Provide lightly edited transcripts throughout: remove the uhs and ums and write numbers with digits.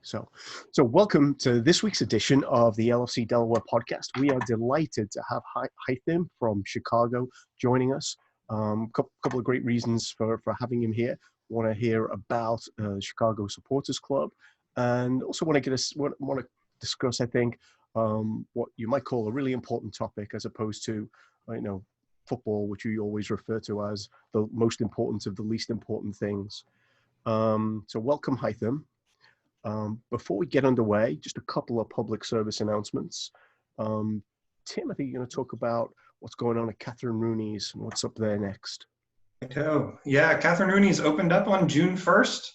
So welcome to this week's edition of the LFC Delaware podcast. We are delighted to have Haitham from Chicago joining us. Couple of great reasons for having him here. Want to hear about Chicago Supporters Club, and also want to discuss, I think, what you might call a really important topic, as opposed to, football, which you always refer to as the most important of the least important things. So welcome, Haitham. Before we get underway, just a couple of public service announcements. Tim, I think you're going to talk about what's going on at Catherine Rooney's and what's up there next. Oh, yeah, Catherine Rooney's opened up on June 1st.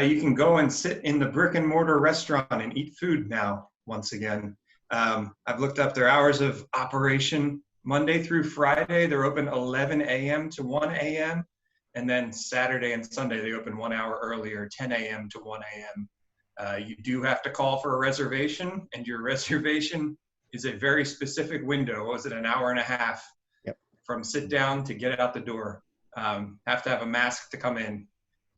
You can go and sit in the brick and mortar restaurant and eat food now, once again. I've looked up their hours of operation. Monday through Friday, they're open 11 a.m. to 1 a.m. And then Saturday and Sunday, they open 1 hour earlier, 10 a.m. to 1 a.m. You do have to call for a reservation, and your reservation is a very specific window. Was it an hour and a half? Yep. From sit down to get out the door? Have to have a mask to come in.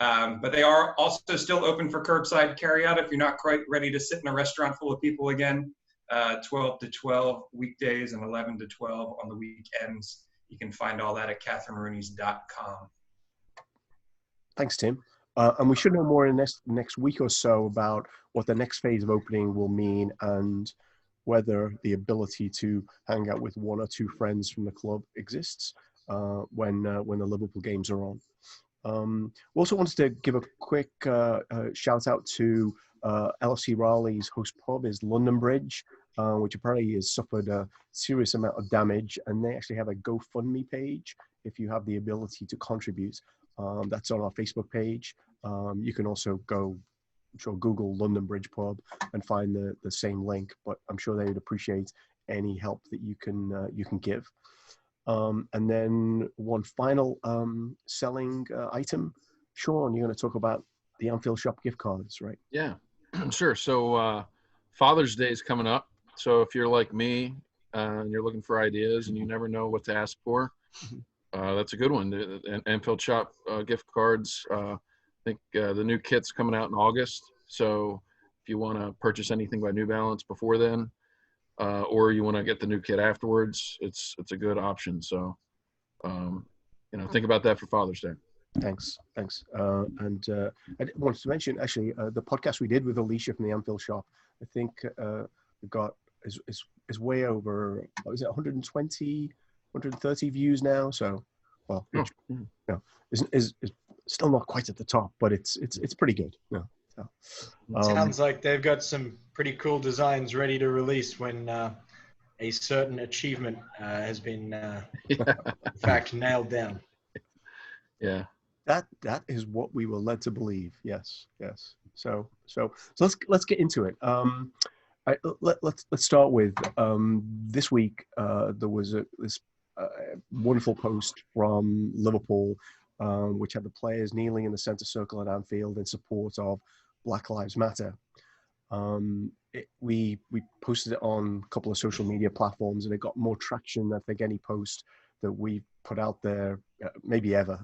But they are also still open for curbside carryout if you're not quite ready to sit in a restaurant full of people again. 12 to 12 weekdays and 11 to 12 on the weekends. You can find all that at catherinerooney's.com. Thanks, Tim. And we should know more in next week or so about what the next phase of opening will mean, and whether the ability to hang out with one or two friends from the club exists when the Liverpool games are on. We also wanted to give a quick shout out to LFC Raleigh's host pub is London Bridge, which apparently has suffered a serious amount of damage, and they actually have a GoFundMe page if you have the ability to contribute. That's on our Facebook page. You can also Google London Bridge Pub and find the same link, but I'm sure they would appreciate any help that you can give. And then one final selling item. Sean, you're going to talk about the Anfield Shop gift cards, right? Yeah, sure. So Father's Day is coming up. So if you're like me and you're looking for ideas and you never know what to ask for, that's a good one. The Anfield Shop gift cards. I think the new kit's coming out in August. So if you want to purchase anything by New Balance before then, or you want to get the new kit afterwards, it's a good option. So, think about that for Father's Day. Thanks. And I wanted to mention, actually, the podcast we did with Alicia from the Anfield Shop, I think is way over, is it 120, 130 views now? So, well, is still not quite at the top, but it's pretty good. No, so, sounds like they've got some pretty cool designs ready to release when a certain achievement has been, in fact, nailed down. Yeah, that is what we were led to believe. Yes. So let's get into it. Let's start with this week. There was this wonderful post from Liverpool, which had the players kneeling in the centre circle at Anfield in support of Black Lives Matter. We posted it on a couple of social media platforms, and it got more traction than I think any post that we put out there maybe ever,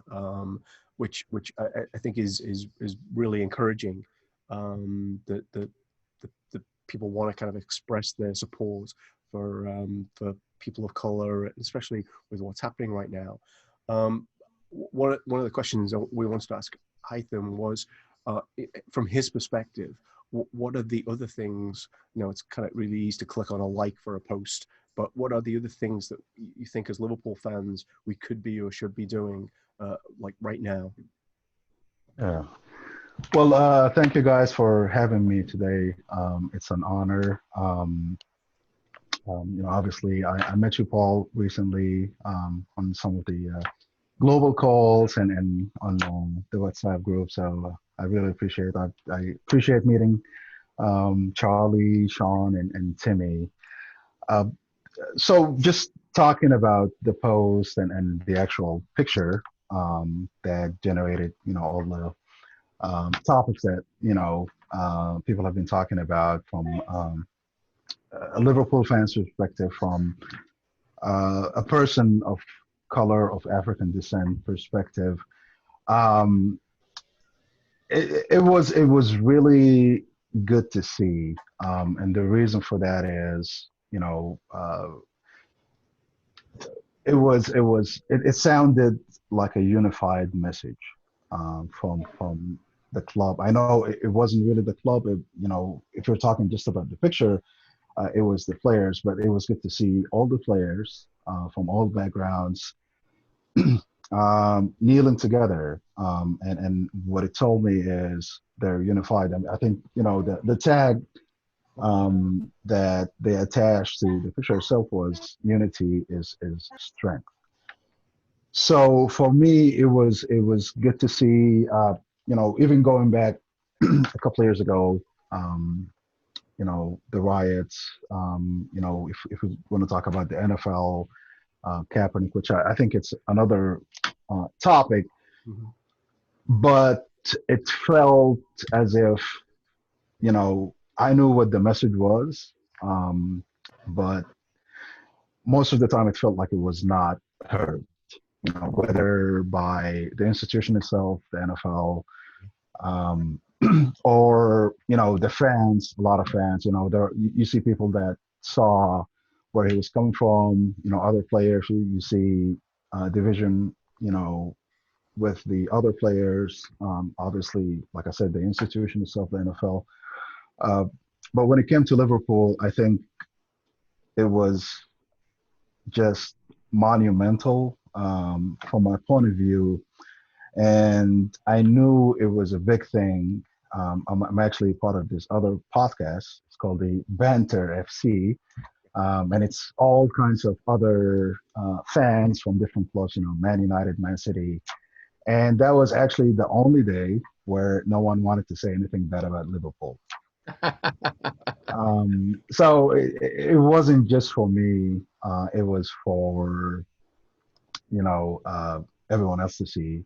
which I think is really encouraging. That the people want to kind of express their support for people of color, especially with what's happening right now. One of the questions we wanted to ask Haitham was, from his perspective, what are the other things? It's kind of really easy to click on a like for a post, but what are the other things that you think as Liverpool fans we could be or should be doing, like right now? Yeah. Well, thank you guys for having me today. It's an honor. Obviously, I met you, Paul, recently on some of the global calls and on the WhatsApp group. So I really appreciate that. I appreciate meeting Charlie, Sean, and Timmy. So just talking about the post and the actual picture that generated, all the topics that, people have been talking about from a Liverpool fan's perspective, from a person of color, of African descent perspective. It was really good to see. And the reason for that is, it sounded like a unified message from the club. I know it wasn't really the club. If you're talking just about the picture, it was the players, but it was good to see all the players from all backgrounds kneeling together. And what it told me is they're unified. I mean, I think, the tag that they attached to the picture itself was unity is strength. So for me, it was good to see, even going back a couple of years ago, the riots, if we want to talk about the NFL, Kaepernick, which I think it's another topic, Mhm. but it felt as if, I knew what the message was, but most of the time it felt like it was not heard, whether by the institution itself, the NFL, um, or the fans. A lot of fans, there you see people that saw where he was coming from, other players. You see division, with the other players. Obviously, like I said, the institution itself, the NFL. Uh, but when it came to Liverpool, I think it was just monumental from my point of view. And I knew it was a big thing. I'm actually part of this other podcast. It's called the Banter FC. And it's all kinds of other fans from different clubs, Man United, Man City. And that was actually the only day where no one wanted to say anything bad about Liverpool. So it wasn't just for me. It was for, everyone else to see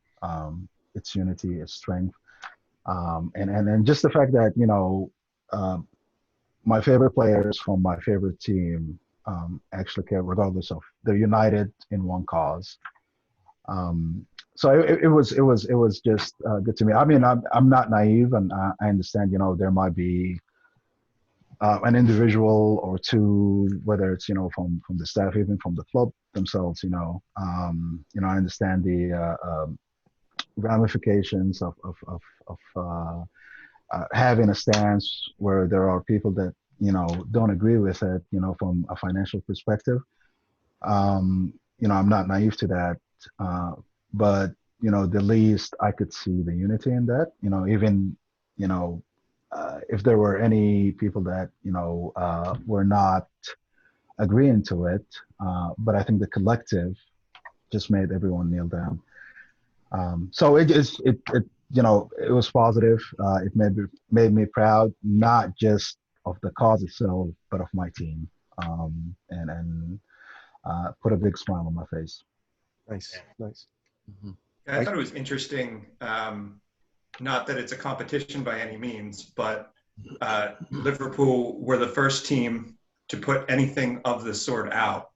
its unity, its strength. And just the fact that, my favorite players from my favorite team actually care, regardless of they're united in one cause. So it was just good to me. I mean, I'm not naive, and I understand. There might be an individual or two, whether it's from the staff, even from the club themselves. I understand the ramifications of having a stance where there are people that don't agree with it. From a financial perspective. I'm not naive to that. But the least I could see the unity in that. Even if there were any people that were not agreeing to it, but I think the collective just made everyone kneel down. So it was positive. It made me proud, not just of the cause itself, but of my team, and put a big smile on my face. Nice, nice. Mhm. I thought it was interesting, not that it's a competition by any means, but Liverpool were the first team to put anything of the sort out,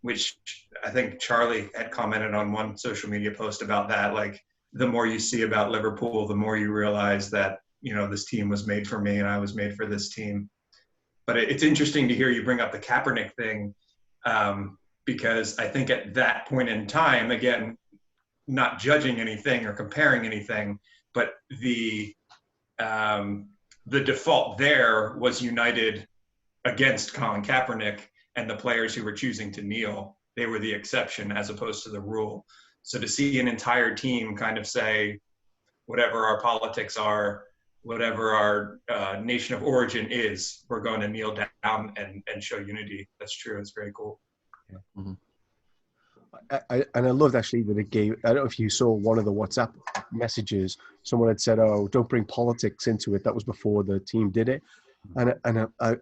which I think Charlie had commented on one social media post about that. Like, the more you see about Liverpool, the more you realize that, this team was made for me and I was made for this team. But it's interesting to hear you bring up the Kaepernick thing, because I think at that point in time, again, not judging anything or comparing anything, but the default there was united against Colin Kaepernick, and the players who were choosing to kneel, they were the exception as opposed to the rule. So to see an entire team kind of say, whatever our politics are, whatever our nation of origin is, we're going to kneel down and show unity. That's true. It's very cool. Yeah. Mm-hmm. And I loved actually that it gave, I don't know if you saw one of the WhatsApp messages, someone had said, "Oh, don't bring politics into it." That was before the team did it. And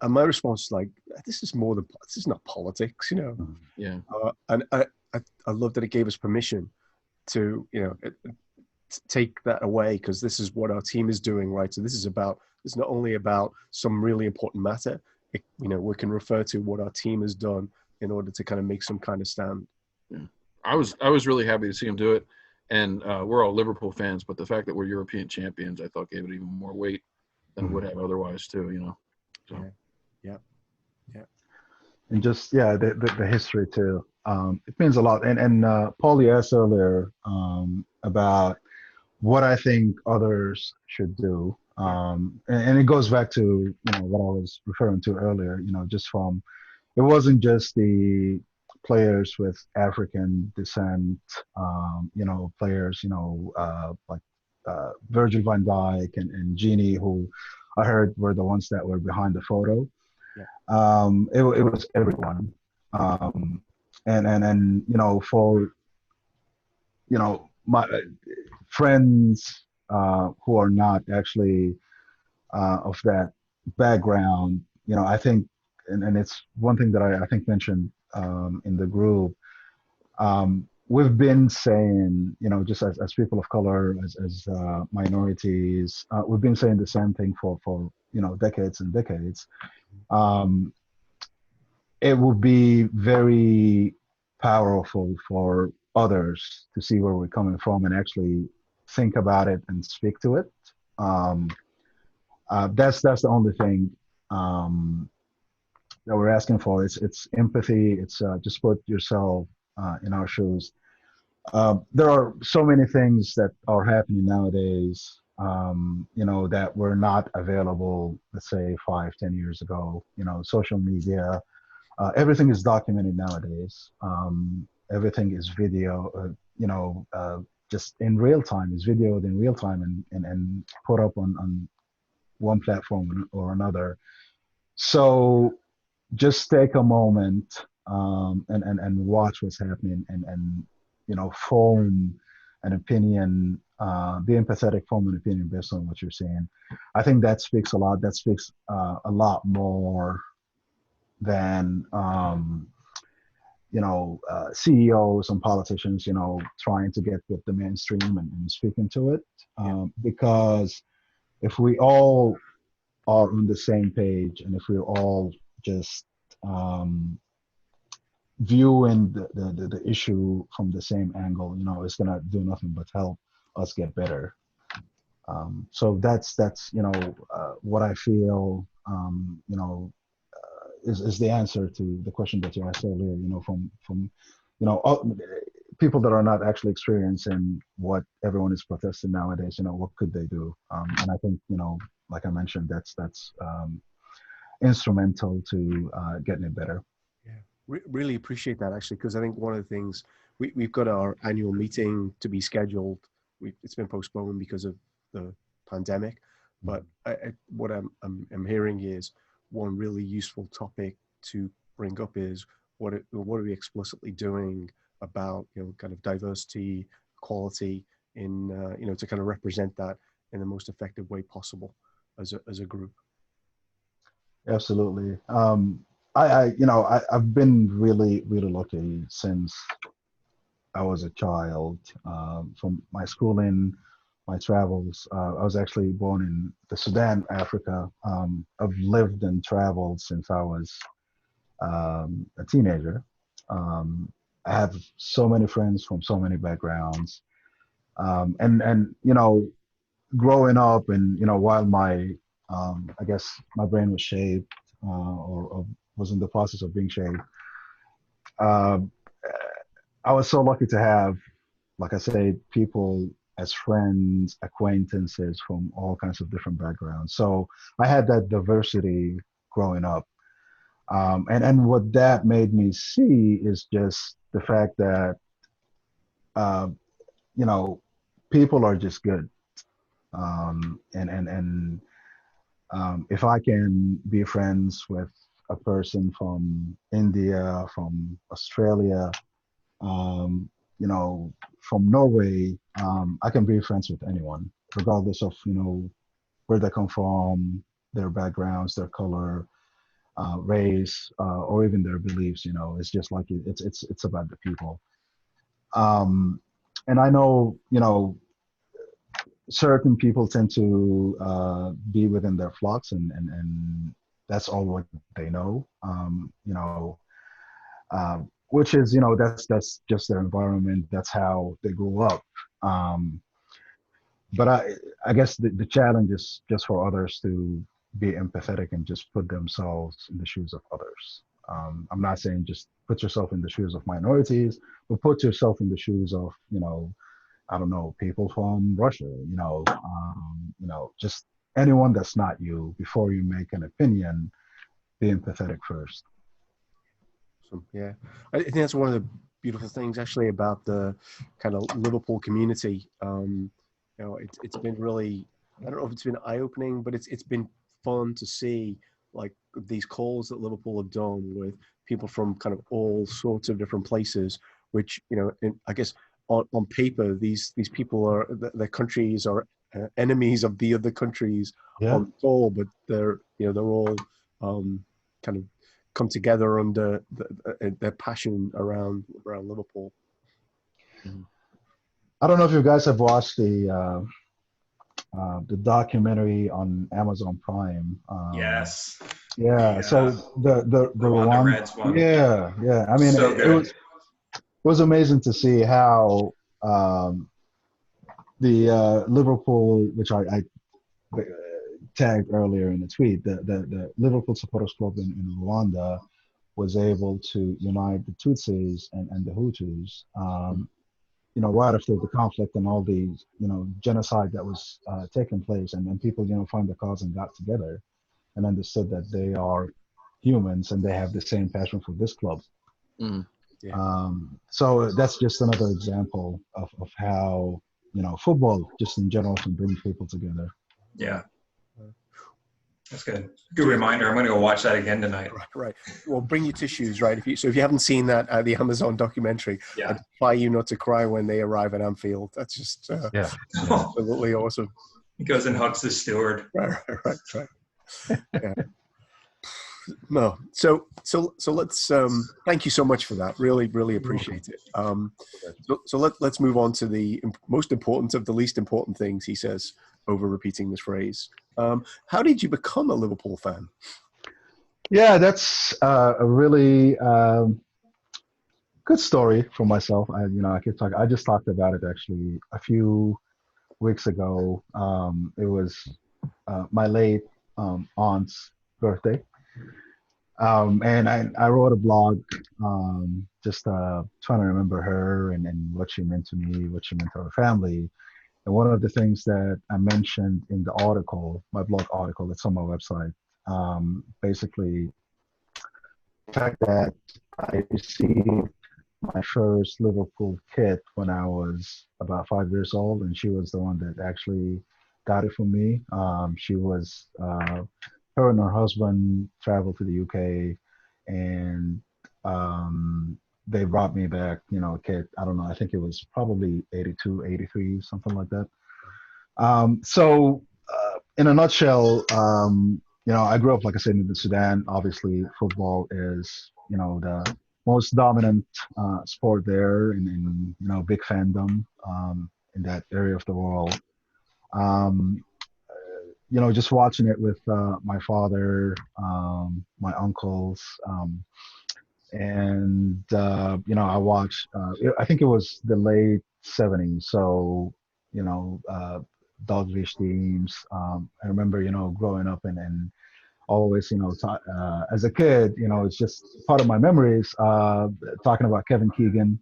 my response is like, this is not politics, Yeah. And I love that it gave us permission to, take that away, because this is what our team is doing, right? So this is not only about some really important matter. We can refer to what our team has done in order to kind of make some kind of stand. Yeah. I was really happy to see him do it, and we're all Liverpool fans, but the fact that we're European champions, I thought gave it even more weight. than would have otherwise too, you know. So. And just the history too. It means a lot. And Paul, you asked earlier about what I think others should do. And it goes back to what I was referring to earlier. Just from it wasn't just the players with African descent. Players. Like Virgil van Dijk and Genie, who I heard were the ones that were behind the photo. It was everyone. And for my friends who are not actually of that background, I think, and it's one thing that I think mentioned in the group. We've been saying, just as people of color, as minorities, we've been saying the same thing for decades and decades. It would be very powerful for others to see where we're coming from and actually think about it and speak to it. That's the only thing that we're asking for. It's empathy. It's just put yourself in our shoes. There are so many things that are happening nowadays, that were not available, let's say 5-10 years ago. Social media, everything is documented nowadays. Everything is video, just in real time, is videoed in real time and put up on one platform or another. So just take a moment and watch what's happening and form an opinion, be empathetic, form an opinion based on what you're saying. I think that speaks a lot. That speaks a lot more than CEOs and politicians, trying to get with the mainstream and speaking to it. Because if we all are on the same page and if we're all just viewing the issue from the same angle, it's gonna do nothing but help us get better. So that's what I feel is the answer to the question that you asked earlier. From people that are not actually experiencing what everyone is protesting nowadays. What could they do? And I think like I mentioned, that's instrumental to getting it better. Really appreciate that, actually, because I think one of the things we've got our annual meeting to be scheduled. It's been postponed because of the pandemic, but what I'm hearing is one really useful topic to bring up is what are we explicitly doing about kind of diversity, equality in to kind of represent that in the most effective way possible as a group. Absolutely. I've been really, really lucky since I was a child. From my schooling, my travels. I was actually born in the Sudan, Africa. I've lived and traveled since I was a teenager. I have so many friends from so many backgrounds. And growing up and, while my, I guess my brain was shaped or was in the process of being shaped, I was so lucky to have, like I say, people as friends, acquaintances from all kinds of different backgrounds. So I had that diversity growing up. And what that made me see is just the fact that, people are just good. If I can be friends with a person from India, from Australia, from Norway, I can be friends with anyone, regardless of, where they come from, their backgrounds, their color, race, or even their beliefs. It's just like it's about the people. And I know, certain people tend to be within their flocks, and that's all what they know. Which is, that's just their environment. That's how they grew up. but I guess the challenge is just for others to be empathetic and just put themselves in the shoes of others. I'm not saying just put yourself in the shoes of minorities, but put yourself in the shoes of, I don't know, people from Russia, just anyone that's not you. Before you make an opinion, be empathetic first. Awesome. Yeah, I think that's one of the beautiful things actually about the kind of Liverpool community. It's been really, I don't know if it's been eye-opening, but it's been fun to see like these calls that Liverpool have done with people from kind of all sorts of different places, which, I guess on paper, these people are, their countries are enemies of the other countries on the call, but they're all kind of come together under their passion around Liverpool. I don't know if you guys have watched the documentary on Amazon Prime. Yes. Yeah. So the Rwanda Reds one. Yeah. I mean, So it was amazing to see how the Liverpool, which I tagged earlier in the tweet, the Liverpool Supporters Club in Rwanda was able to unite the Tutsis and the Hutus. Right after the conflict and all the, genocide that was taking place, and then people, found the cause and got together and understood that they are humans and they have the same passion for this club. So that's just another example of how, football just in general can bring people together. Yeah. That's good. Good reminder. I'm going to go watch that again tonight. Right. Well, bring your tissues, right? If you haven't seen that the Amazon documentary, I defy you not to cry when they arrive at Anfield. That's just absolutely awesome. He goes and hugs the steward. Right. Yeah. No. So let's thank you so much for that. Really, really appreciate it. So let's move on to the most important of the least important things, he says, over repeating this phrase. How did you become a Liverpool fan? Yeah, that's a really good story for myself. I keep talking. I just talked about it actually a few weeks ago. It was my late aunt's birthday, and I wrote a blog just trying to remember her and what she meant to me, what she meant to her family. And one of the things that I mentioned in the article, my blog article that's on my website, basically the fact that I received my first Liverpool kit when I was about 5 years old, and she was the one that actually got it for me. She was, her and her husband traveled to the UK, and they brought me back, a kit. I don't know. I think it was probably 82, 83, something like that. So in a nutshell, I grew up, like I said, in the Sudan. Obviously, football is, the most dominant sport there, and big fandom in that area of the world. Just watching it with my father, my uncles, and I watched. I think it was the late '70s, so Dogfish teams. I remember growing up and always as a kid, it's just part of my memories. Talking about Kevin Keegan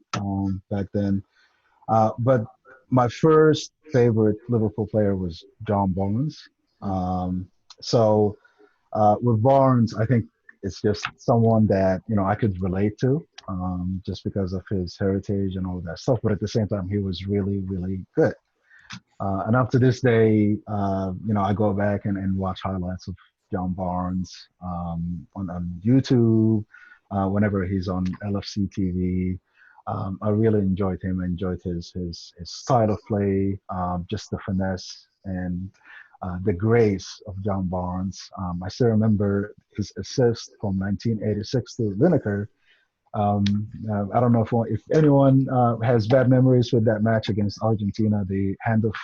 back then, but my first favorite Liverpool player was John Barnes. So with Barnes, I think it's just someone that I could relate to, just because of his heritage and all of that stuff. But at the same time, he was really, really good. And up to this day, I go back and watch highlights of John Barnes on YouTube, whenever he's on LFC TV. I really enjoyed him. I enjoyed his style of play, just the finesse and the grace of John Barnes. I still remember his assist from 1986 to Lineker. I don't know if anyone has bad memories with that match against Argentina, the Hand of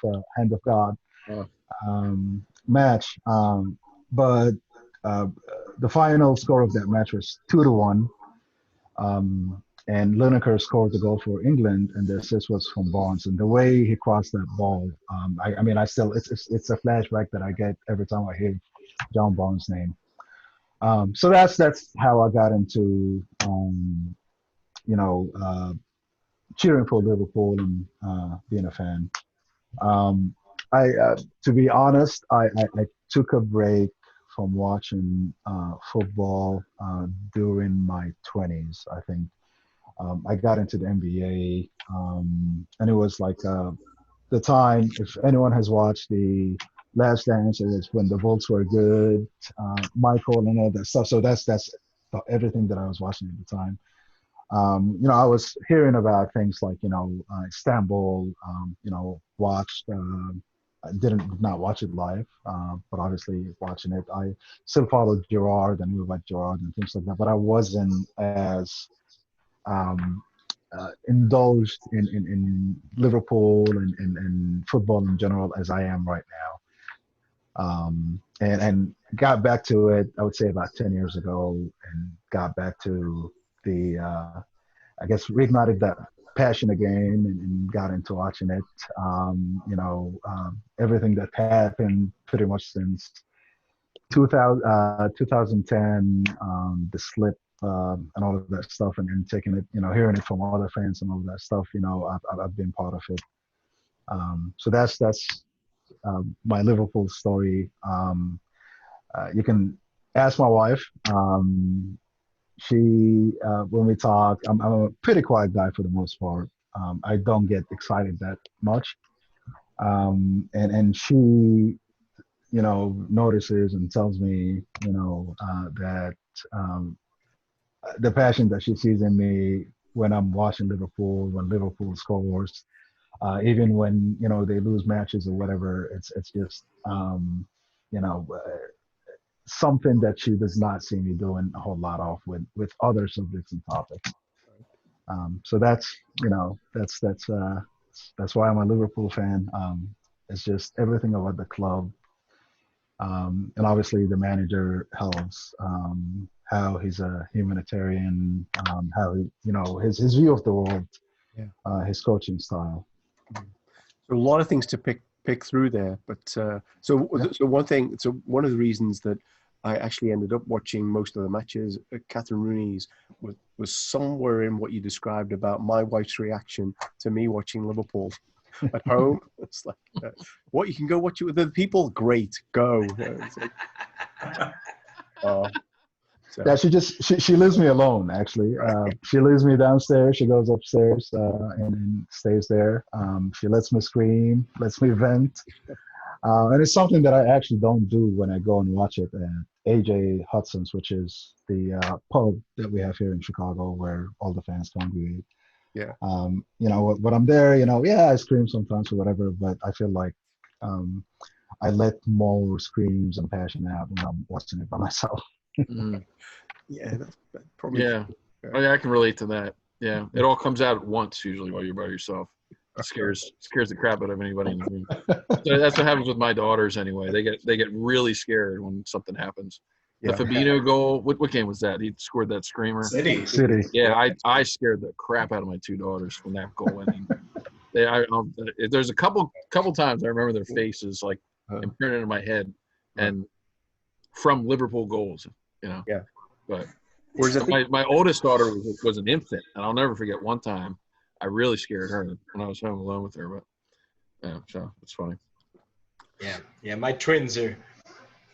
God match. But the final score of that match was 2-1. and Lineker scored the goal for England, and the assist was from Barnes. And the way he crossed that ball, I mean, I still, it's a flashback that I get every time I hear John Barnes' name. So that's how I got into, cheering for Liverpool and being a fan. To be honest, I took a break from watching football during my 20s. I think I got into the NBA, and it was like the time. If anyone has watched the Last Dance, it was when the Bulls were good, Michael and all that stuff. So that's everything that I was watching at the time. I was hearing about things like, Istanbul, watched, I did not watch it live, but obviously watching it, I still followed Gerard and knew about Gerard and things like that, but I wasn't as indulged in Liverpool and football in general as I am right now. And got back to it, I would say about 10 years ago, and got back to the, I guess, reignited that passion again and got into watching it. Everything that happened pretty much since 2010, the slip and all of that stuff, and taking it, hearing it from other fans and all of that stuff, I've been part of it. So that's my Liverpool story. You can ask my wife. She, when we talk, I'm a pretty quiet guy for the most part. I don't get excited that much. And she, notices and tells me, that the passion that she sees in me when I'm watching Liverpool, when Liverpool scores, even when, they lose matches or whatever, it's just, something that she does not see me doing a whole lot of with other subjects and topics. So that's why I'm a Liverpool fan. It's just everything about the club, and obviously the manager helps. How he's a humanitarian, how he, his view of the world, his coaching style. So a lot of things to pick through there, but so one of the reasons that I actually ended up watching most of the matches at Catherine Rooney's was somewhere in what you described about my wife's reaction to me watching Liverpool at home. It's like, what, you can go watch it with other people? Great, go. Yeah, she leaves me alone, actually. She leaves me downstairs. She goes upstairs and then stays there. She lets me scream, lets me vent. And it's something that I actually don't do when I go and watch it at AJ Hudson's, which is the pub that we have here in Chicago where all the fans congregate. Yeah. When I'm there, I scream sometimes or whatever, but I feel like I let more screams and passion out when I'm watching it by myself. Mm. Yeah, that's probably. Yeah. Oh, yeah, I can relate to that. Yeah, it all comes out at once usually while you're by yourself. It scares the crap out of anybody in the room. So that's what happens with my daughters anyway. They get really scared when something happens. The Fabinho goal. What game was that? He scored that screamer. City. Yeah, I scared the crap out of my two daughters when that goal went in. There's a couple times I remember their faces like imprinted into my head, and from Liverpool goals, Yeah. But whereas my oldest daughter was an infant, and I'll never forget one time I really scared her when I was home alone with her. But yeah, so it's funny. Yeah. My twins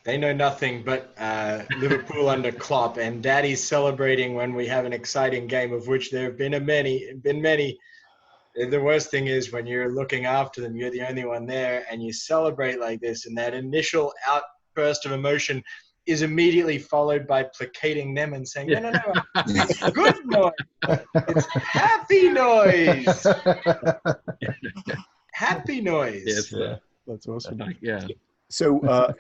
they know nothing but Liverpool under Klopp, and Daddy's celebrating when we have an exciting game, of which there have been many. The worst thing is when you're looking after them, you're the only one there, and you celebrate like this, and that initial outburst of emotion is immediately followed by placating them and saying, no, it's good noise. It's happy noise. Happy noise. Yeah, that's awesome. Yeah. So,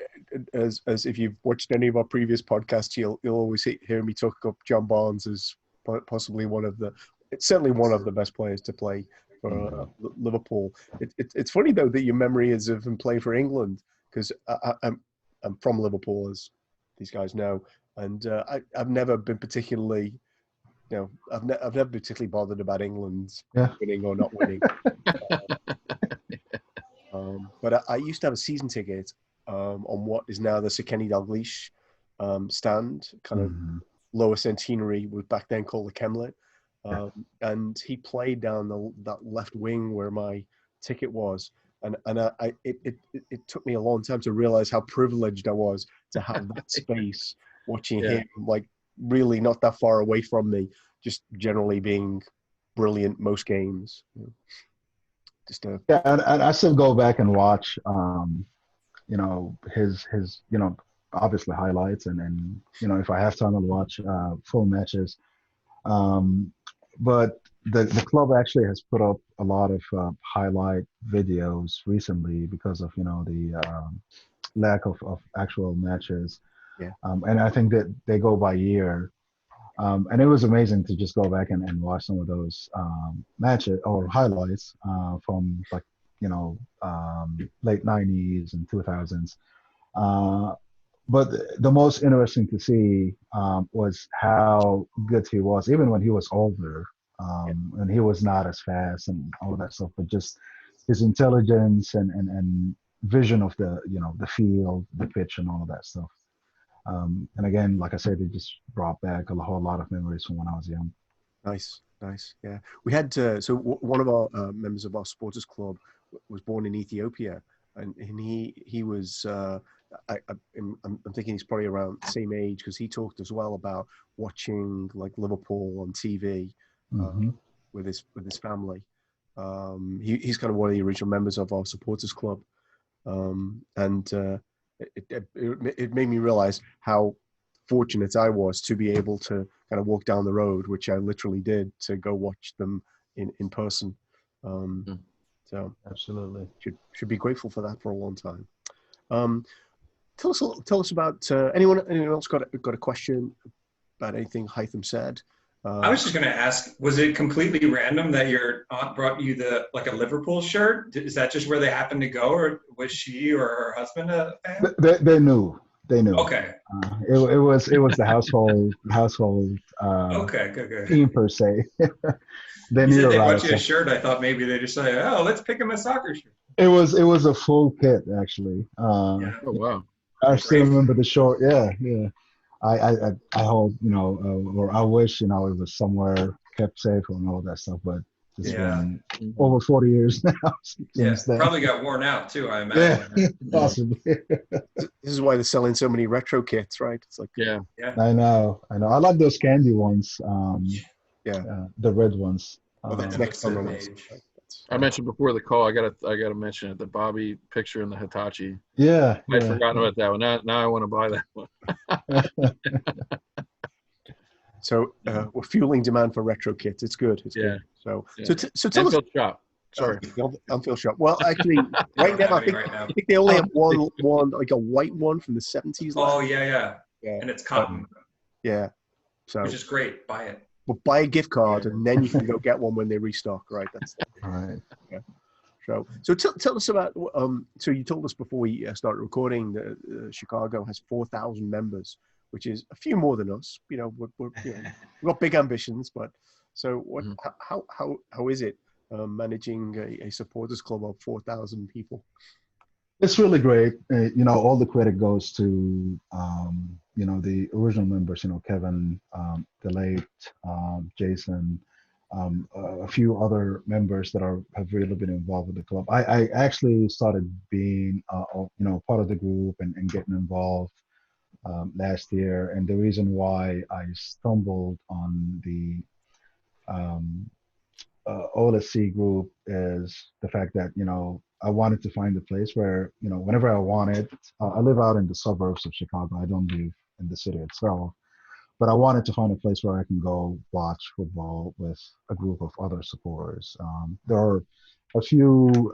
as if you've watched any of our previous podcasts, you'll always hear me talk up John Barnes as possibly certainly one of the best players to play for Liverpool. It's funny though that your memory is of him playing for England, because I'm from Liverpool, as these guys know, and I've never been particularly I've never particularly bothered about England Yeah. winning or not winning. But I used to have a season ticket on what is now the Sir Kenny Dalglish stand, kind of lower centenary, was back then called the Kemlet. And he played down that left wing where my ticket was. And it took me a long time to realize how privileged I was to have that space watching him, like really not that far away from me, just generally being brilliant most games. Yeah, and I still go back and watch, his obviously highlights, and if I have time, I'll watch full matches. But the club actually has put up a lot of highlight videos recently because of the lack of actual matches. Yeah. And I think that they go by year. And it was amazing to just go back and watch some of those matches or highlights from late 90s and 2000s. But the most interesting to see was how good he was, even when he was older, and he was not as fast and all that stuff, but just his intelligence and vision of the field, the pitch, and all of that stuff. And again, like I said, it just brought back a whole lot of memories from when I was young. Nice. Yeah, we had one of our members of our supporters club was born in Ethiopia, and he was. I'm thinking he's probably around the same age because he talked as well about watching like Liverpool on TV with his family. He's kind of one of the original members of our supporters club, and it made me realize how fortunate I was to be able to kind of walk down the road, which I literally did, to go watch them in person. So absolutely should be grateful for that for a long time. Tell us about anyone else got a question about anything Haitham said? I was just going to ask, was it completely random that your aunt brought you a Liverpool shirt? Is that just where they happened to go, or was she or her husband a fan? They knew. Okay. It was the household okay, good. team per se. They knew they brought you a shirt. I thought maybe they just say, "Oh, let's pick him a soccer shirt." It was a full kit actually. Oh wow! I still remember the short. Yeah. I hope or I wish it was somewhere kept safe and all that stuff, but it's been over 40 years now since then. Probably got worn out too, I imagine. Yeah, possibly. This is why they're selling so many retro kits, right? It's like I know. I like those candy ones. The red ones. That's next on the list. I mentioned before the call. I gotta mention it. The Bobby picture in the Hitachi. Yeah, I'd forgotten about that one. Now I want to buy that one. So we're fueling demand for retro kits. It's good. It's good. So tell us. Shop. Sorry, Anfield shop. Well, actually, right now I think they only have one like a white one from the 70s. Oh yeah, and it's cotton. So which is great. Buy it. But buy a gift card and then you can go get one when they restock, right? That's right. Yeah. So tell us about. So you told us before we started recording that Chicago has 4,000 members, which is a few more than us. We've got big ambitions, but so what? How is it managing a supporters club of 4,000 people? It's really great. All the credit goes to the original members. Kevin, the late Jason, a few other members that have really been involved with the club. I actually started being part of the group and getting involved last year, and the reason why I stumbled on the OLSC group is the fact that I wanted to find a place where whenever I wanted. I live out in the suburbs of Chicago. I don't live in the city itself, but I wanted to find a place where I can go watch football with a group of other supporters. There are a few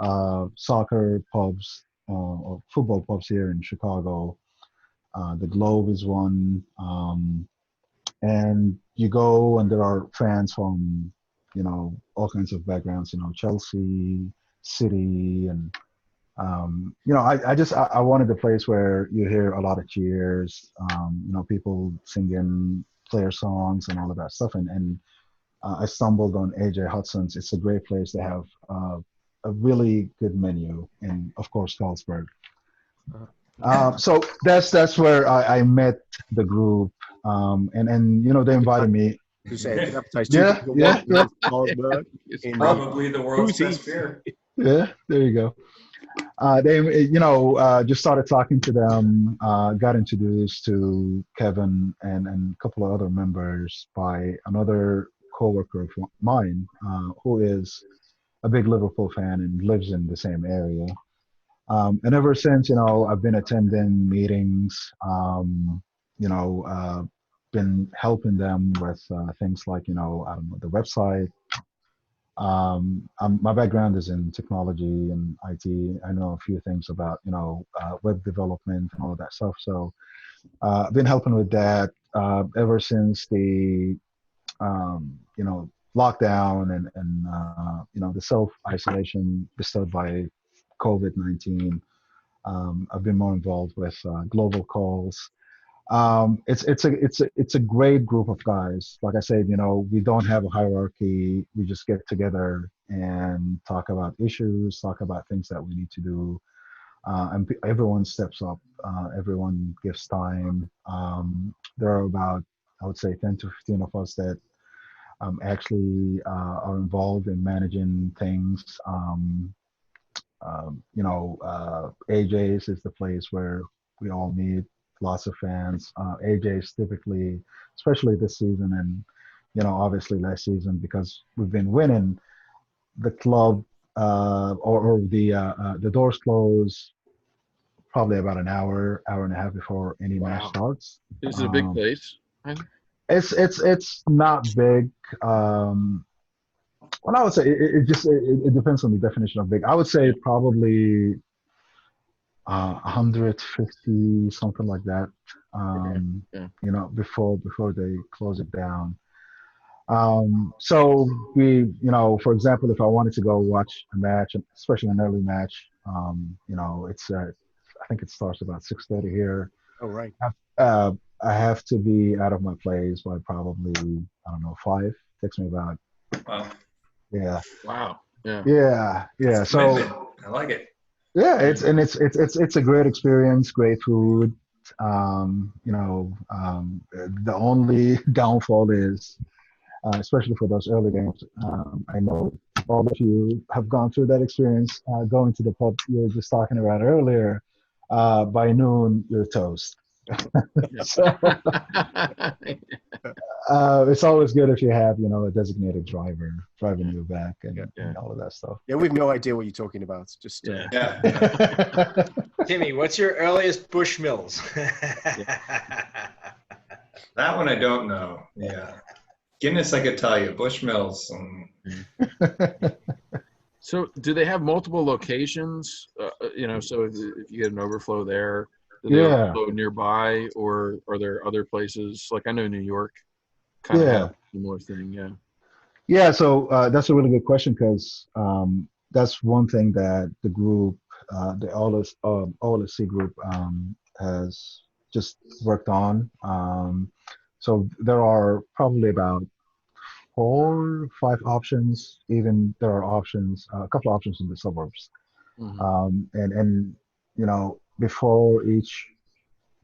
soccer pubs or football pubs here in Chicago. The Globe is one, and you go and there are fans from all kinds of backgrounds. Chelsea, City, and I wanted a place where you hear a lot of cheers, people singing player songs and all of that stuff. And I stumbled on AJ Hudson's. It's a great place. They have a really good menu, and of course Carlsberg. So that's where I met the group, and they invited me. To say, good appetite. Yeah, yeah. Probably the world's best beer. Yeah, there you go. They, just started talking to them, got introduced to Kevin and a couple of other members by another coworker of mine, who is a big Liverpool fan and lives in the same area. And ever since, I've been attending meetings, been helping them with things like, I don't know, the website. My background is in technology and IT. I know a few things about, web development and all of that stuff. So I've been helping with that ever since the, lockdown and the self-isolation bestowed by COVID-19. I've been more involved with global calls. It's a great group of guys. Like I said, we don't have a hierarchy. We just get together and talk about issues, talk about things that we need to do, and everyone steps up. Everyone gives time. There are about, I would say, 10 to 15 of us that actually are involved in managing things. AJ's is the place where we all meet. Lots of fans. AJ's typically, especially this season and, obviously last season, because we've been winning, the club or the doors close probably about an hour and a half before any match starts. Is it a big place? It's not big. Well, I would say it depends on the definition of big. I would say probably 150, something like that. Before they close it down. So we, for example, if I wanted to go watch a match, especially an early match, it's I think it starts about 6:30 here. Oh, right. I have to be out of my place by probably, I don't know, 5. Takes me about. Wow. Yeah. Wow. Yeah. Yeah. Yeah. So I like it. yeah, it's a great experience, great food. The only downfall is, especially for those early games, I know all of you have gone through that experience, going to the pub you were just talking about earlier. By noon, you're toast. So, it's always good if you have, a designated driver driving you back and all of that stuff. Yeah, we've no idea what you're talking about. Just Timmy, what's your earliest Bushmills? That one I don't know. Yeah. Guinness I could tell you. Bushmills. So do they have multiple locations? So if you get an overflow there, do they overflow nearby, or are there other places? Like I know New York kind of have a similar thing. Yeah, so that's a really good question, because that's one thing that the group, the OLSC group, has just worked on. So there are probably about 4 or 5 options. Even there are options, a couple of options in the suburbs. And before each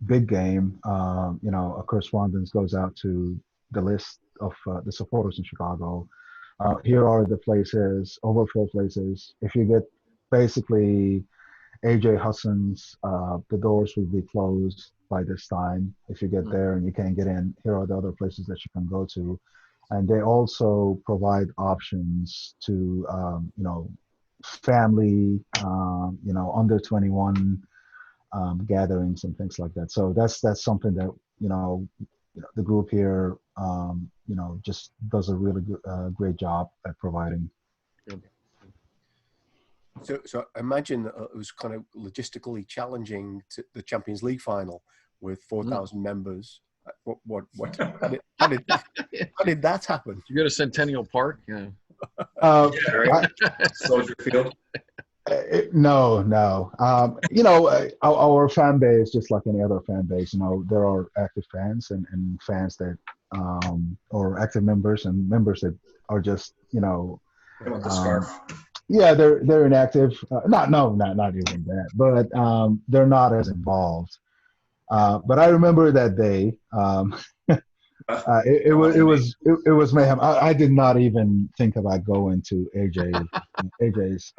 big game, a correspondence goes out to the list of the supporters in Chicago. Here are the places, overflow places. If you get basically AJ Hudson's, the doors will be closed by this time. If you get there and you can't get in, here are the other places that you can go to. And they also provide options to, family, under 21 gatherings and things like that. So that's something that, the group here, just does a really great job at providing. So I imagine it was kind of logistically challenging to the Champions League final with 4,000 members. How did that happen? You go to Centennial Park, Right. Soldier Field. No, no. Our fan base, just like any other fan base, there are active fans and fans that, or active members and members that are just, They want the um, scarf. yeah, they're inactive. Not even that, but they're not as involved. But I remember that day. It was mayhem. I did not even think about going to AJ's.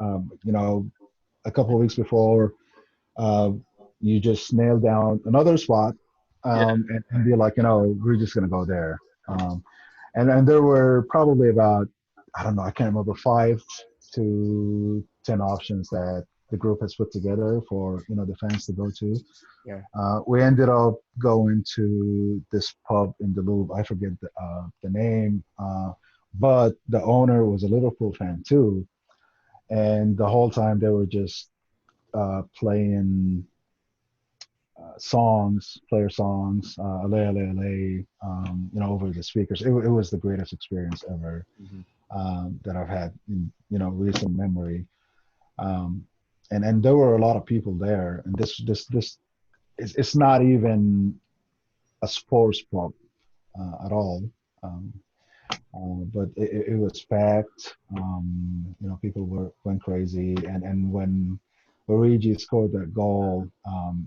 A couple of weeks before, uh, you just nail down another spot, Yeah. and be like, we're just gonna go there. And there were probably about, I don't know, I can't remember, 5 to 10 options that the group has put together for the fans to go to. Yeah. We ended up going to this pub in Duluth. I forget the name, but the owner was a Liverpool fan too, and the whole time they were just playing player songs, over the speakers. It was the greatest experience ever that I've had in recent memory. And there were a lot of people there, and this it's not even a sports pub at all. Um, but it was packed. People went crazy, and when Luigi scored that goal,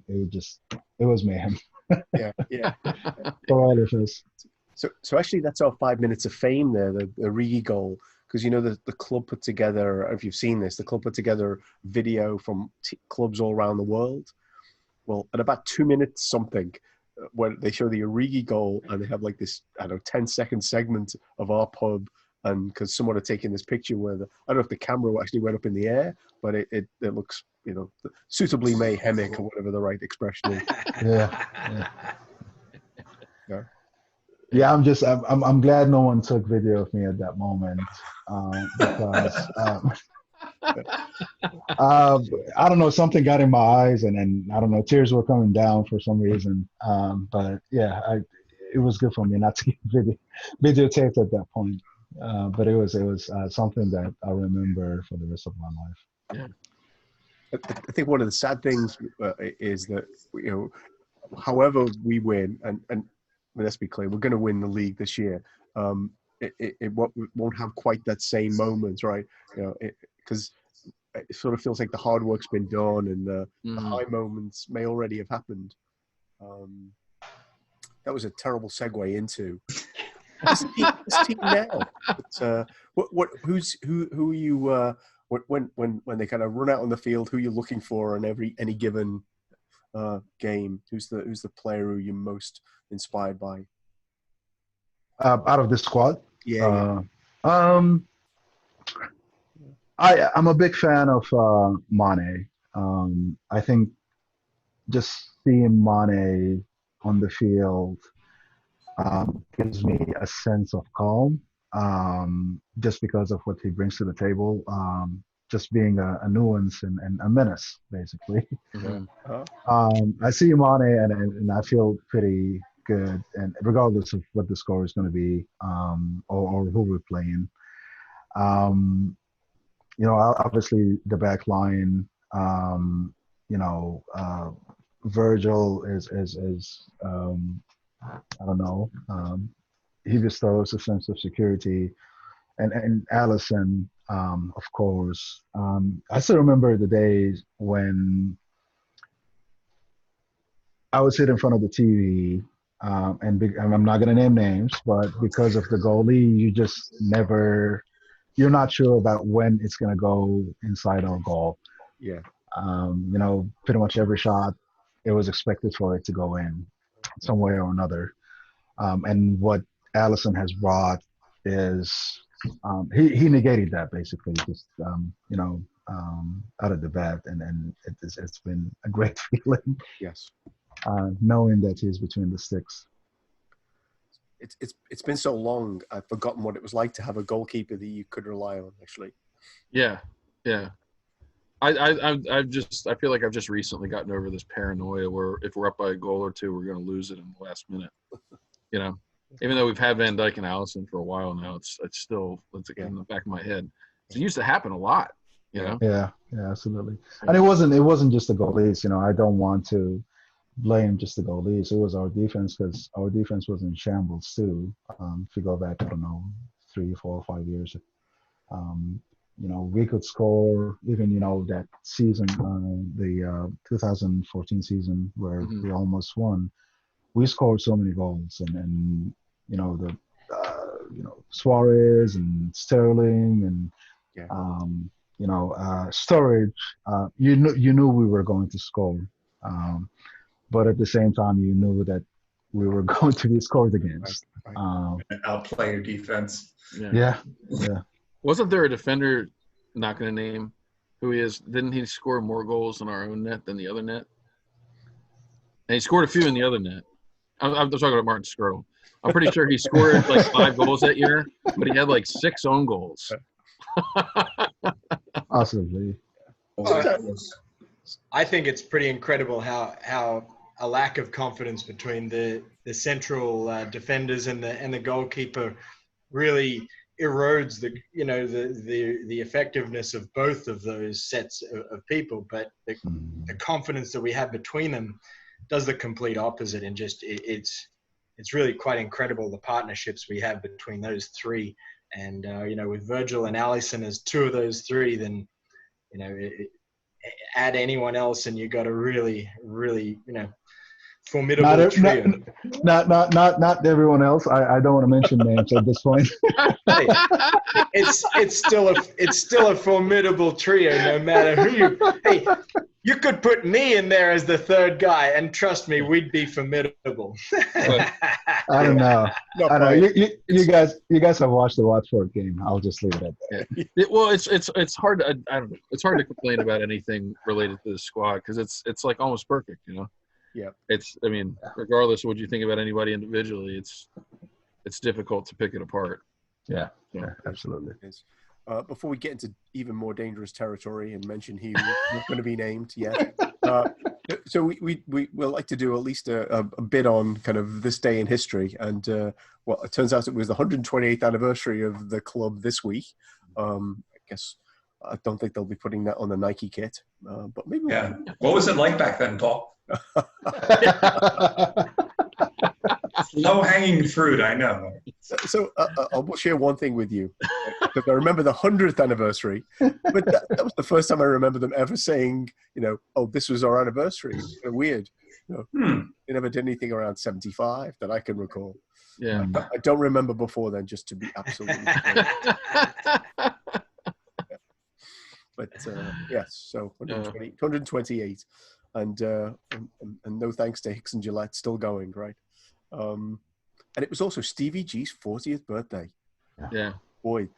it was mayhem Yeah, yeah. for all of us. So actually, that's our 5 minutes of fame there, the Rigi goal, because the club put together. If you've seen this, the club put together video from clubs all around the world. Well, at about 2 minutes something, where they show the Origi goal, and they have like this, I don't know, 10-second segment of our pub, and because someone had taken this picture where I don't know if the camera actually went up in the air, but it looks suitably mayhemic, or whatever the right expression is. Yeah. Yeah. Yeah, I'm glad no one took video of me at that moment, because I don't know, something got in my eyes, and I don't know, tears were coming down for some reason. But yeah, it was good for me not to get videotaped at that point. But it was something that I remember for the rest of my life. Yeah. I think one of the sad things is that however we win, and let's be clear, we're going to win the league this year. It won't have quite that same moment, right? Because it sort of feels like the hard work's been done, and the high moments may already have happened. That was a terrible segue into this team now. But, who are you? When they kind of run out on the field, who you're looking for in any given game? Who's the player who you're most inspired by? Out of the squad? Yeah. I'm a big fan of Mane. I think just seeing Mane on the field gives me a sense of calm, just because of what he brings to the table. Just being a nuance and a menace, basically. I see Mane and I feel pretty good, and regardless of what the score is going to be, or who we're playing. Obviously the back line, Virgil is I don't know, he bestows a sense of security, and Allison, of course. I still remember the days when I would sit in front of the TV, and I'm not going to name names, but because of the goalie, you're not sure about when it's going to go inside or goal. Yeah. Pretty much every shot, it was expected for it to go in some way or another. And what Allison has brought is, he negated that basically, just out of the bat, and it's been a great feeling. Yes. Knowing that he's between the sticks. It's been so long, I've forgotten what it was like to have a goalkeeper that you could rely on, actually. Yeah. I feel like I've just recently gotten over this paranoia where if we're up by a goal or two, we're going to lose it in the last minute. Even though we've had Van Dijk and Allison for a while now, it's still in the back of my head. It used to happen a lot. You know? Yeah, absolutely. And it wasn't just the goalies. I don't want to blame just the goalies. It was our defense, because our defense was in shambles too. If you go back, I don't know, 3, 4, 5 years. We could score even, that season, the 2014 season where we almost won. We scored so many goals, and the Suarez and Sterling and Storage. You knew we were going to score, but at the same time you knew that we were going to be scored against. Outplay your defense. Yeah. Wasn't there a defender, not going to name who he is? Didn't he score more goals in our own net than the other net? And he scored a few in the other net. I'm talking about Martin Skirtle. I'm pretty sure he scored like 5 goals that year, but he had like 6 own goals. Possibly. I think it's pretty incredible how a lack of confidence between the central defenders and the goalkeeper really erodes the effectiveness of both of those sets of people. But the confidence that we have between them does the complete opposite, and just it's really quite incredible the partnerships we have between those three. And with Virgil and Allison as 2 of those 3, then add anyone else and you got a really formidable trio. Not everyone else. I don't want to mention names at this point. Hey, it's still a formidable trio, no matter who you. Hey, you could put me in there as the 3rd guy, and trust me, we'd be formidable. I don't know. I don't know. You guys have watched the Watford game. I'll just leave it at that. Yeah. Well, it's hard to I don't know. It's hard to complain about anything related to the squad because it's like almost perfect, Yeah. Regardless of what you think about anybody individually, it's difficult to pick it apart. Yeah, absolutely. Before we get into even more dangerous territory and mention he was not going to be named yet, so we will like to do at least a bit on kind of this day in history. And it turns out it was the 128th anniversary of the club this week. I guess I don't think they'll be putting that on the Nike kit, but maybe. Yeah. What was it like back then, Paul? Low-hanging fruit, I know. So I'll share one thing with you. Because I remember the 100th anniversary, but that was the first time I remember them ever saying, oh, this was our anniversary. It's kind of weird. They never did anything around 75 that I can recall. Yeah. I don't remember before then, just to be absolutely clear. But yes, so 128. And no thanks to Hicks and Gillette, still going, right? And it was also Stevie G's 40th birthday. Yeah. Boy,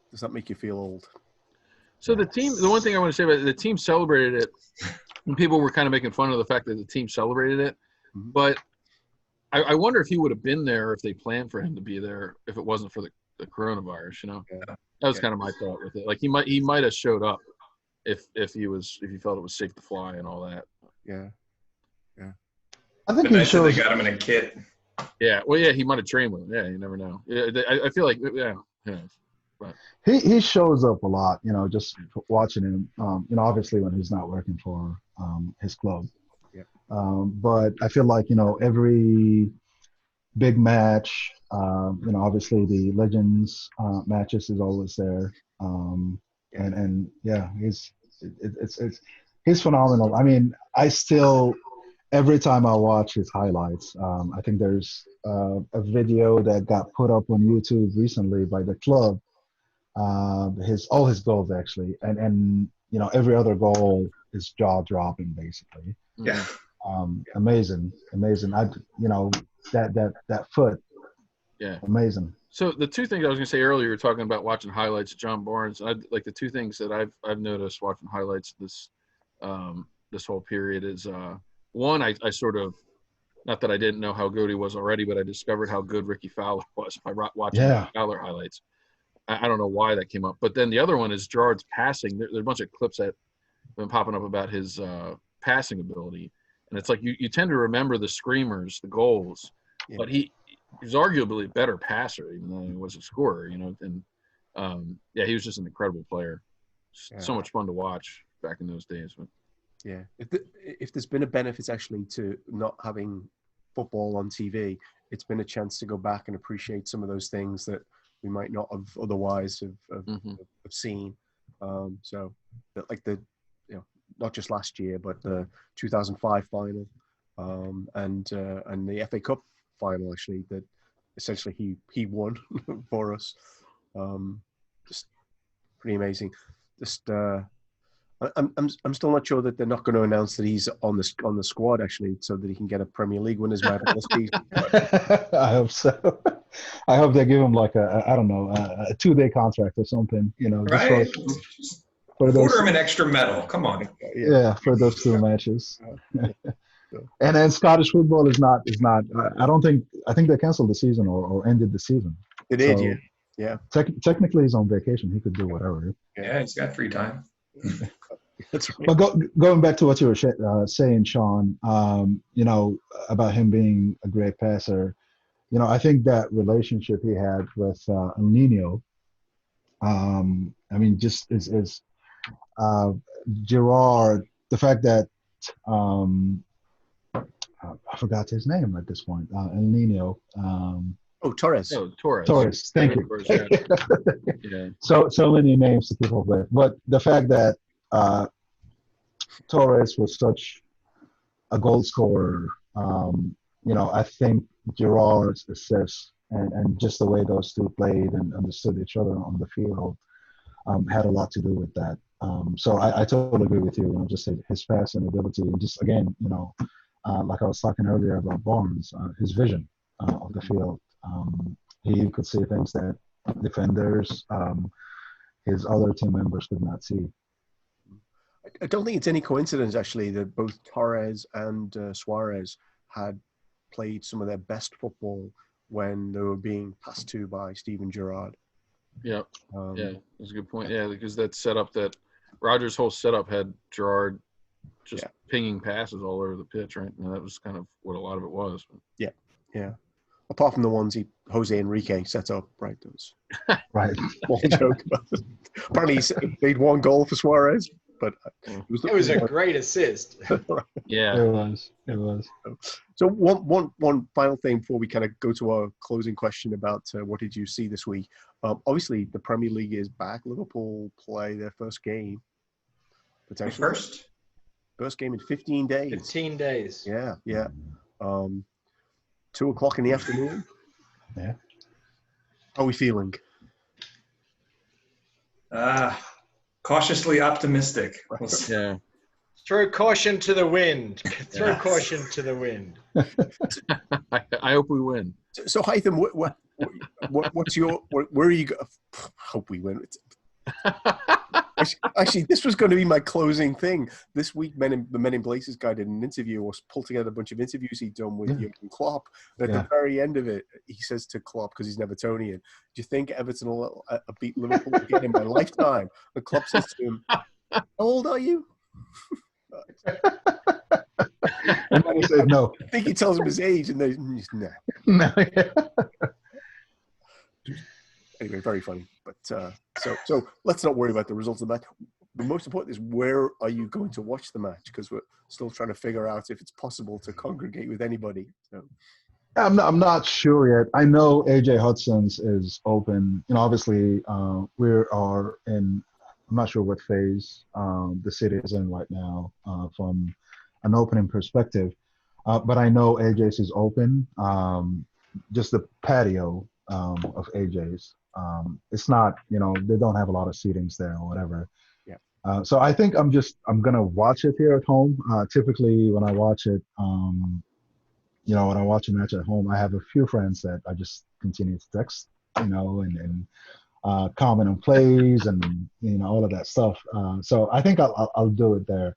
does that make you feel old? So the one thing I want to say about it, the team celebrated it, and people were kind of making fun of the fact that the team celebrated it. Mm-hmm. But I wonder if he would have been there if they planned for him to be there if it wasn't for the coronavirus. Yeah. That was kind of my thought with it. Like he might have showed up if he felt it was safe to fly and all that. Yeah. I think they got him in a kit. Yeah. Well, yeah, he might have trained with him. Yeah, you never know. Yeah, I feel like But he shows up a lot, just watching him, obviously when he's not working for his club. Yeah. But I feel like, every big match, obviously the Legends matches is always there. And yeah, he's phenomenal. I mean, every time I watch his highlights, I think there's a video that got put up on YouTube recently by the club. All his goals actually, and every other goal is jaw dropping basically. Yeah. Amazing. That foot. Yeah. Amazing. So the 2 things I was going to say earlier, you were talking about watching highlights of John Barnes. Like the 2 things that I've noticed watching highlights this whole period is one, I sort of, not that I didn't know how good he was already, but I discovered how good Ricky Fowler was by watching Fowler highlights. I don't know why that came up. But then the other one is Gerard's passing. There's a bunch of clips that have been popping up about his passing ability. And it's like you tend to remember the screamers, the goals, but he's arguably a better passer even though he was a scorer, And he was just an incredible player. So much fun to watch back in those days. But yeah, if there's been a benefit actually to not having football on TV, it's been a chance to go back and appreciate some of those things that we might not have otherwise have seen. So, like not just last year, but the 2005 final, and the FA Cup final actually, that essentially he won for us. Just pretty amazing. Just I'm still not sure that they're not going to announce that he's on the squad actually, so that he can get a Premier League winners medal this season. I hope so. I hope they give him like a 2-day contract or something. Right. For those, order him an extra medal. Come on. Yeah, for those 2 matches. And then Scottish football is not. I think they canceled the season or ended the season. They did, yeah. Technically, he's on vacation. He could do whatever. Yeah, he's got free time. That's right. But going back to what you were saying, Sean, about him being a great passer, I think that relationship he had with El Nino, just is Gerard, the fact that I forgot his name at this point, El Nino. Torres. Oh, Torres. Torres. Thank you. Torres, yeah. So many names to keep up with, but the fact that Torres was such a goal scorer, I think Gerard's assists and just the way those two played and understood each other on the field had a lot to do with that. So I totally agree with you. Just his passing ability and just again, like I was talking earlier about Barnes, his vision of the field. He could see things that defenders, his other team members could not see. I don't think it's any coincidence, actually, that both Torres and Suarez had played some of their best football when they were being passed to by Steven Gerrard. Yeah, that's a good point. Yeah, because that setup, that Rodgers' whole setup had Gerrard just pinging passes all over the pitch, right? And that was kind of what a lot of it was. Yeah. Apart from the ones Jose Enrique set up, right? Those right. Small joke about it. Apparently, he made 1 goal for Suarez, but it was a great assist. Yeah, it was. So one final thing before we kind of go to our closing question about what did you see this week? Obviously, the Premier League is back. Liverpool play their first game. Potentially first game in 15 days. 15 days. Yeah. 2:00 in the afternoon. Yeah. How are we feeling? Cautiously optimistic. Yeah. Throw caution to the wind. Caution to the wind. I hope we win. So Haitham, what's your where are you? Hope we win. Actually, this was going to be my closing thing. This week, the Men in Blazers guy did an interview or pulled together a bunch of interviews he'd done with Jurgen Klopp. And at the very end of it, he says to Klopp, because he's Nevertonian, do you think Everton will beat Liverpool again in my lifetime? And Klopp says to him, how old are you? And then he said no. I think he tells him his age, and they no. No. Anyway, very funny. But so let's not worry about the results of the match. The most important is, where are you going to watch the match? Because we're still trying to figure out if it's possible to congregate with anybody. So. I'm not sure yet. I know AJ Hudson's is open. Obviously, we are in. I'm not sure what phase the city is in right now from an opening perspective, but I know AJ's is open. Just the patio of AJ's. It's not, they don't have a lot of seatings there or whatever. Yeah. So I think I'm gonna watch it here at home. Typically, when I watch it, when I watch a match at home, I have a few friends that I just continue to text, and comment on plays and all of that stuff. So I think I'll do it there.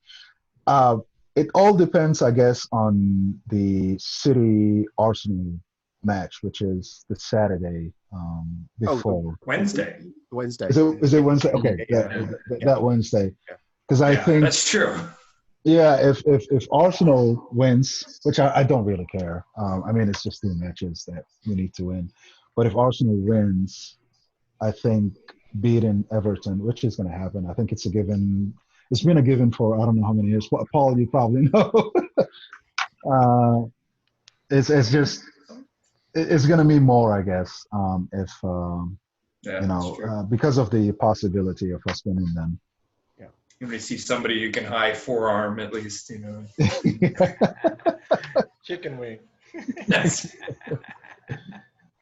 It all depends, I guess, on the City Arsenal match, which is the Saturday before. Wednesday. Is it Wednesday? Okay, that Wednesday. Because I think that's true. Yeah, if Arsenal wins, which I don't really care. It's just 2 matches that we need to win. But if Arsenal wins, I think beating Everton, which is going to happen. I think it's a given. It's been a given for I don't know how many years. Paul, you probably know. It's just it's going to be more, I guess, if because of the possibility of us winning them. You may see somebody you can high forearm at least, Chicken wing. Yes. I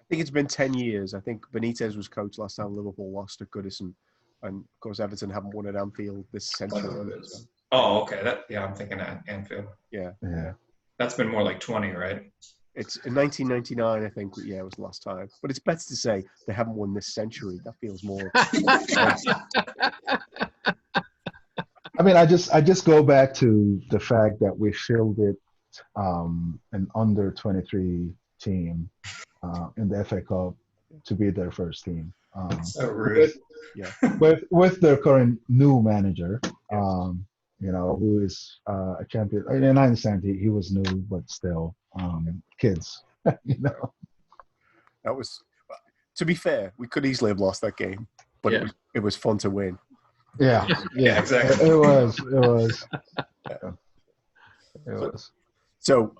think it's been 10 years. I think Benitez was coach last time Liverpool lost at Goodison. And, of course, Everton haven't won at Anfield this century. Oh, okay. I'm thinking at Anfield. Yeah. That's been more like 20, right? It's in 1999, I think. Yeah, it was the last time. But it's better to say they haven't won this century. That feels more. I mean, I just go back to the fact that we shielded an under 23 team in the FA Cup to be their first team. So rude. With their current new manager, who is a champion. And I understand he was new, but still, kids. That was, to be fair, we could easily have lost that game, but it was fun to win. Yeah, exactly. It was. So,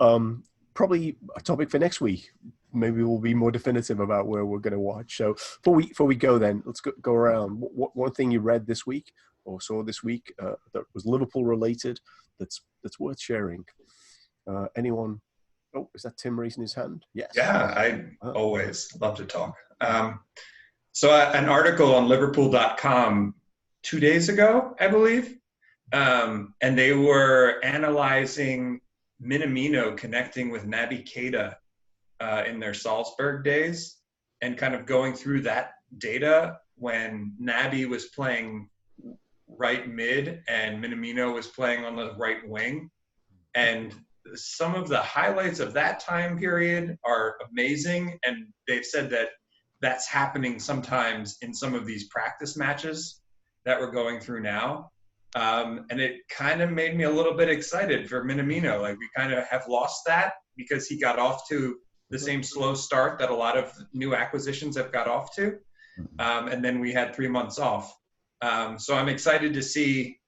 probably a topic for next week. Maybe we'll be more definitive about where we're going to watch. So, before we go, then let's go around. One thing you read this week or saw this week that was Liverpool related that's worth sharing. Anyone? Oh, is that Tim raising his hand? Yes. Yeah, I always love to talk. So, an article on Liverpool.com 2 days ago, I believe, and they were analyzing Minamino connecting with Naby Keita in their Salzburg days and kind of going through that data when Naby was playing right mid and Minamino was playing on the right wing. And some of the highlights of that time period are amazing. And they've said that that's happening sometimes in some of these practice matches that we're going through now. And it kind of made me a little bit excited for Minamino. Like, we kind of have lost that because he got off to the same slow start that a lot of new acquisitions have got off to. And then we had 3 months off. So I'm excited to see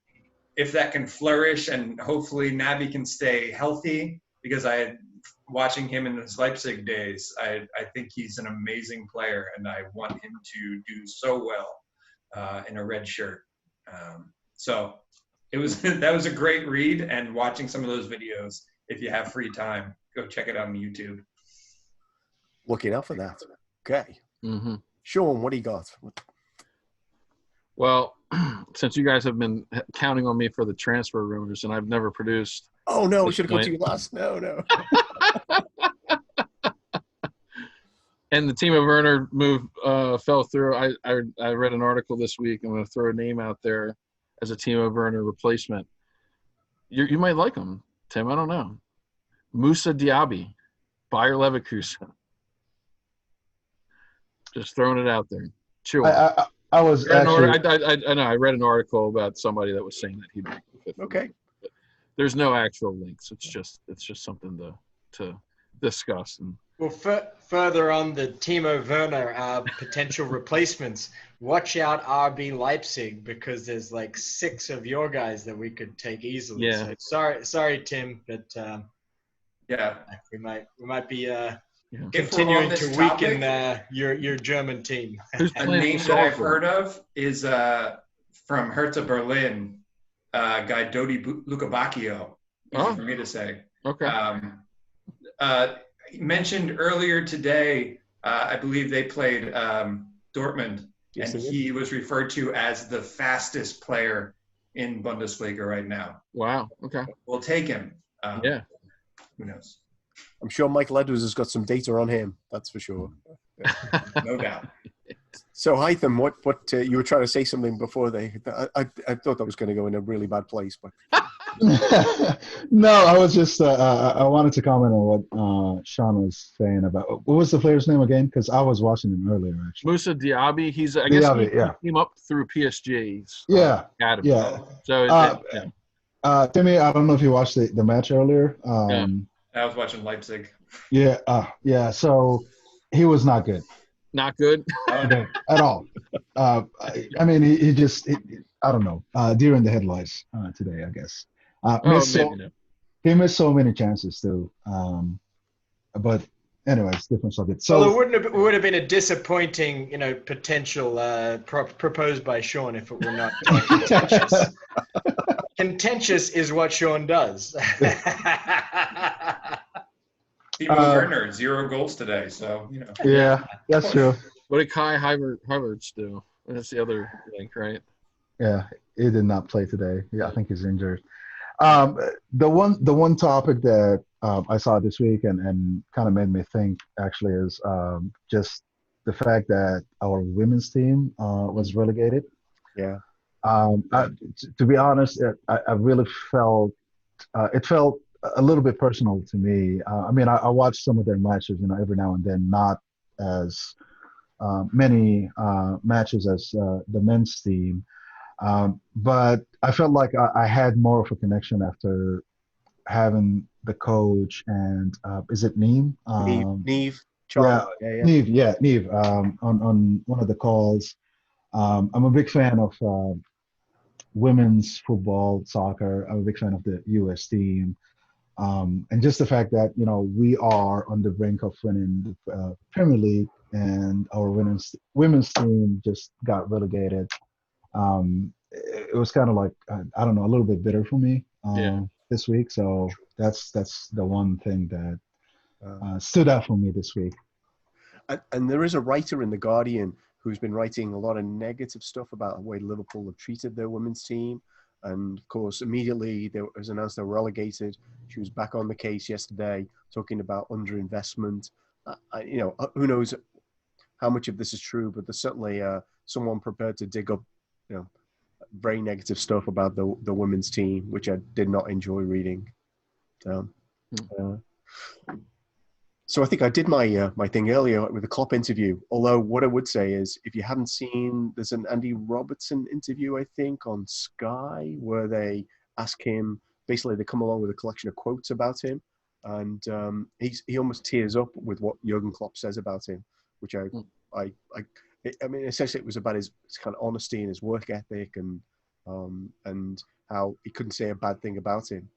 if that can flourish, and hopefully Naby can stay healthy, because watching him in his Leipzig days, I think he's an amazing player, and I want him to do so well in a red shirt. So that was a great read, and watching some of those videos, if you have free time, go check it out on YouTube. Looking out for that. Okay. Mm-hmm. Sean, what do you got? Well, since you guys have been counting on me for the transfer rumors, and I've never produced. Oh, no, we should have gone to you last. No. And the Timo Werner move fell through. I read an article this week. I'm going to throw a name out there as a Timo Werner replacement. You might like him, Tim. I don't know. Moussa Diaby, Bayer Leverkusen. Just throwing it out there. Chew. I was actually. I know. I read an article about somebody that was saying that he'd be fit. Okay. But there's no actual links. It's just something to discuss. And well, further on the Timo Werner potential replacements, watch out RB Leipzig, because there's like 6 of your guys that we could take easily. Yeah. So sorry, Tim, but yeah, we might be If continuing we're on to this weaken topic, your German team. a name that I've heard of is from Hertha Berlin, guy Dodi Lukabakio. Easy for me to say. Okay. Mentioned earlier today, I believe they played Dortmund, Yes, and they did. he was referred to as the fastest player in Bundesliga right now. Wow. Okay. We'll take him. Yeah. Who knows? I'm sure Mike Ledwers has got some data on him. That's for sure. No doubt. So, Haitham, what you were trying to say something before I thought that was going to go in a really bad place, but No, I was just I wanted to comment on what Sean was saying about what was the player's name again, because I was watching him earlier actually. Moussa Diaby. He's I Diaby, guess he came up through PSG's academy. Yeah. So Timmy, I don't know if you watched the match earlier. I was watching Leipzig. Yeah. So he was not good. Not good. At all. I mean, he just, I don't know, deer in the headlights today, I guess. Oh, maybe not. He missed so many chances too. But anyways, different subject. Well, So it would have been a disappointing, potential proposed by Sean if it were not contentious. Contentious is what Sean does. Timo Werner, 0 goals today, so yeah, that's true. What did Kai Havertz do? That's the other link, right? Yeah, he did not play today. Yeah, I think he's injured. The one topic that I saw this week and kind of made me think actually is just the fact that our women's team was relegated. Yeah. To be honest, I really felt it felt a little bit personal to me. I mean, I watched some of their matches, every now and then, not as many matches as the men's team. But I felt like I had more of a connection after having the coach and is it Neem? Neve, Yeah, yeah. Neve, Neve. On one of the calls, I'm a big fan of women's football, soccer. I'm a big fan of the U.S. team, and just the fact that we are on the brink of winning the Premier League, and our women's team just got relegated. It was kind of like I don't know, a little bit bitter for me this week. So that's the one thing that stood out for me this week. And there is a writer in The Guardian who's been writing a lot of negative stuff about the way Liverpool have treated their women's team. And of course, immediately it was announced they were relegated. She was back on the case yesterday, talking about underinvestment. Who knows how much of this is true, but there's certainly someone prepared to dig up, very negative stuff about the women's team, which I did not enjoy reading. So I think I did my thing earlier with the Klopp interview. Although what I would say is, if you haven't seen, there's an Andy Robertson interview, I think, on Sky, where they ask him, basically they come along with a collection of quotes about him, and he almost tears up with what Jurgen Klopp says about him, which I mean, essentially it was about his kind of honesty and his work ethic, and how he couldn't say a bad thing about him.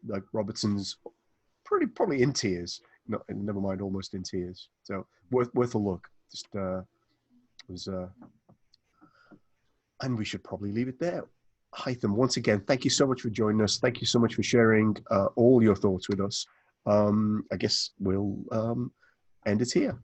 Like Robertson's probably in tears. No, never mind, almost in tears. So worth a look. Just was, and we should probably leave it there. Haitham, once again, thank you so much for joining us. Thank you so much for sharing all your thoughts with us. I guess we'll end it here.